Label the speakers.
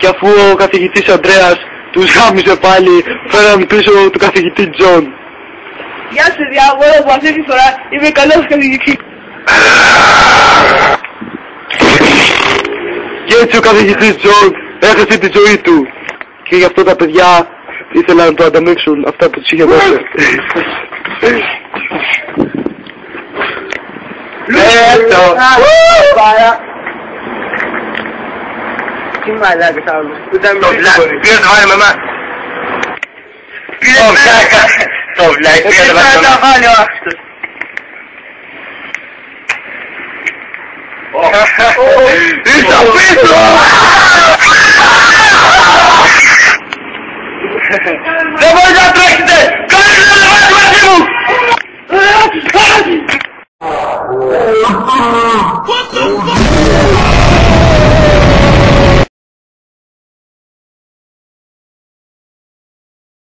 Speaker 1: και αφού ο καθηγητής Ανδρέας τους γάμισε πάλι, φέραν πίσω του καθηγητή Τζον.
Speaker 2: Γεια σου διάβολο που αυτή τη φορά είμαι καλός καθηγητής.
Speaker 1: Και έτσι ο καθηγητής Τζον έχασε τη ζωή του. Και γι' αυτό τα παιδιά ήθελαν να το ανταμείξουν αυτά που τους είχε δώσει.
Speaker 2: Τι μαλάκες άλλους.
Speaker 3: Ποιος το βάλει μαμά. Το βλάκα. Το βλάκα. Ποιος το βάλει ο άξιτος. Είσαι πίσω.